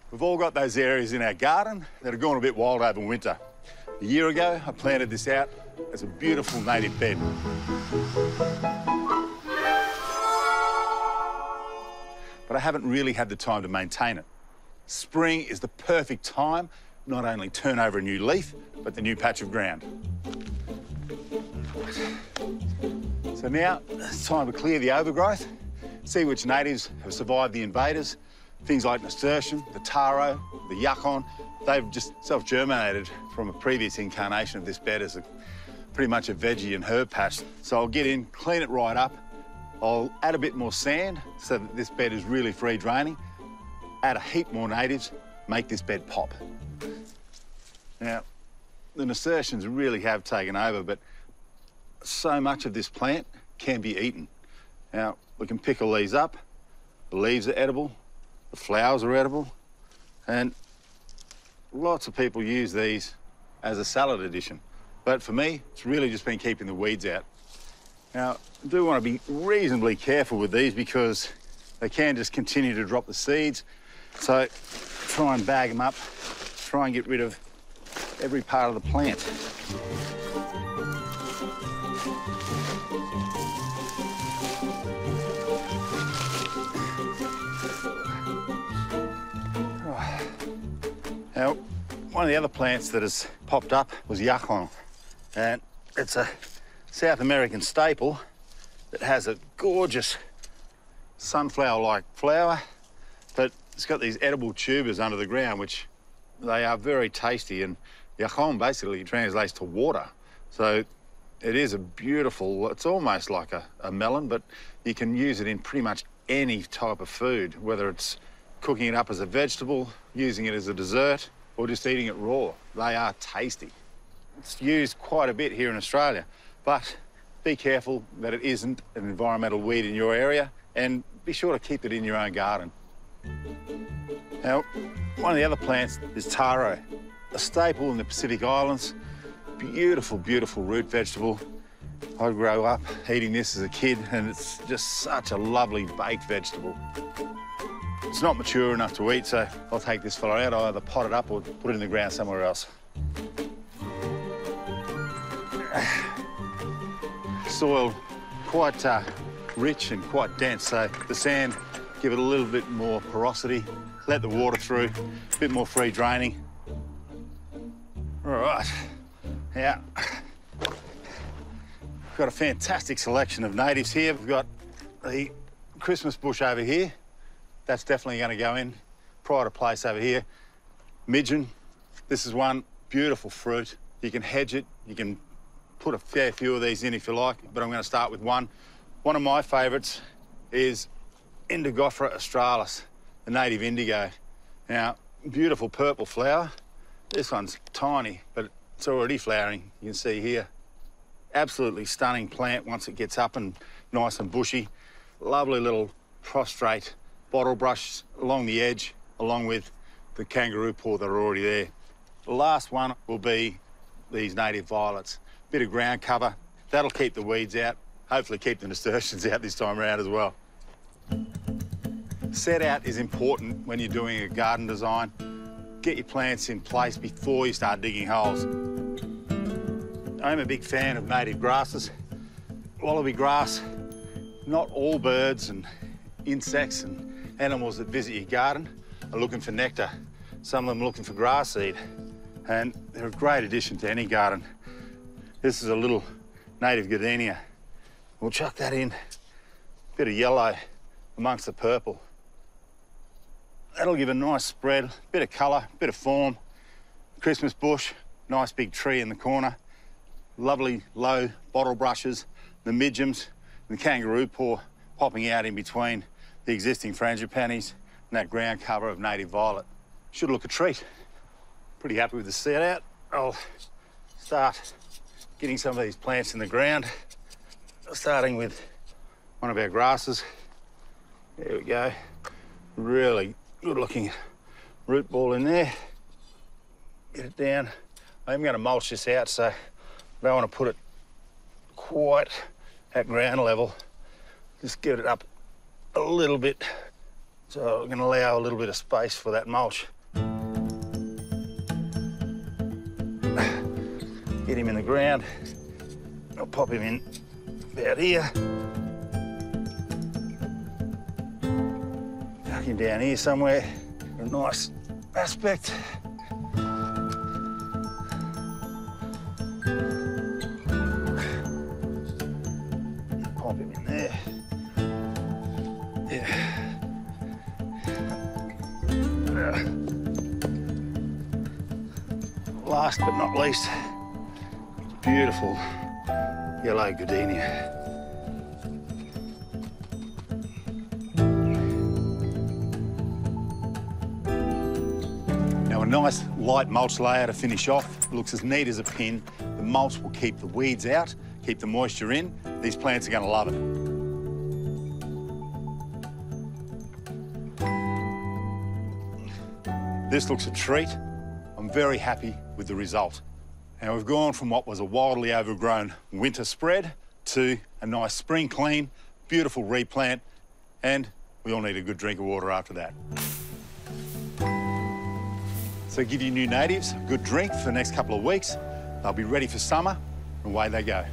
We've all got those areas in our garden that have gone a bit wild over winter. A year ago, I planted this out as a beautiful native bed. But I haven't really had the time to maintain it. Spring is the perfect time, not only turn over a new leaf, but the new patch of ground. So now it's time to clear the overgrowth, see which natives have survived the invaders. Things like nasturtium, the taro, the Yakong, they've just self-germinated from a previous incarnation of this bed as pretty much a veggie and herb patch. So I'll get in, clean it right up. I'll add a bit more sand so that this bed is really free draining. Add a heap more natives, make this bed pop. Now, the nasturtiums really have taken over, but so much of this plant can be eaten. Now, we can pickle these up. The leaves are edible. The flowers are edible, and lots of people use these as a salad addition. But for me, it's really just been keeping the weeds out. Now, I do want to be reasonably careful with these because they can just continue to drop the seeds. So try and bag them up, try and get rid of every part of the plant. Now, one of the other plants that has popped up was Yakong, and it's a South American staple that has a gorgeous sunflower-like flower, but it's got these edible tubers under the ground, which they are very tasty, and Yakong basically translates to water. So it is a beautiful, it's almost like a melon, but you can use it in pretty much any type of food, whether it's cooking it up as a vegetable, using it as a dessert, or just eating it raw. They are tasty. It's used quite a bit here in Australia, but be careful that it isn't an environmental weed in your area, and be sure to keep it in your own garden. Now, one of the other plants is taro, a staple in the Pacific Islands. Beautiful, beautiful root vegetable. I grew up eating this as a kid, and it's just such a lovely baked vegetable. It's not mature enough to eat, so I'll take this fella out. I'll either pot it up or put it in the ground somewhere else. Soil quite rich and quite dense, so the sand give it a little bit more porosity, let the water through, a bit more free draining. All right, now, we've got a fantastic selection of natives here. We've got the Christmas bush over here. That's definitely going to go in. Pride of place over here. Midgeon, this is one beautiful fruit. You can hedge it, you can put a fair few of these in if you like, but I'm going to start with one. One of my favourites is Indigofera australis, the native indigo. Now, beautiful purple flower. This one's tiny, but it's already flowering, you can see here. Absolutely stunning plant once it gets up and nice and bushy. Lovely little prostrate bottle brush along the edge, along with the kangaroo paw that are already there. The last one will be these native violets. Bit of ground cover, that'll keep the weeds out, hopefully keep the nasturtiums out this time around as well. Set out is important when you're doing a garden design. Get your plants in place before you start digging holes. I'm a big fan of native grasses. Wallaby grass, not all birds and insects and animals that visit your garden are looking for nectar. Some of them are looking for grass seed, and they're a great addition to any garden. This is a little native gardenia. We'll chuck that in, bit of yellow amongst the purple. That'll give a nice spread, bit of colour, bit of form. Christmas bush, nice big tree in the corner. Lovely low bottle brushes, the midgeons, and the kangaroo paw popping out in between the existing frangipanis and that ground cover of native violet. Should look a treat. Pretty happy with the set out. I'll start getting some of these plants in the ground, starting with one of our grasses. There we go. Really good looking root ball in there. Get it down. I'm going to mulch this out, so I don't want to put it quite at ground level. Just get it up a little bit. So I'm going to allow a little bit of space for that mulch. get him in the ground. I'll pop him in about here. Tuck him down here somewhere. A nice aspect. Pop him in there. Yeah. Last but not least, beautiful yellow gardenia. Now a nice light mulch layer to finish off. It looks as neat as a pin. The mulch will keep the weeds out, keep the moisture in. These plants are going to love it. This looks a treat. I'm very happy with the result. Now we've gone from what was a wildly overgrown winter spread to a nice spring clean, beautiful replant, and we all need a good drink of water after that. So give your new natives a good drink for the next couple of weeks. They'll be ready for summer, and away they go.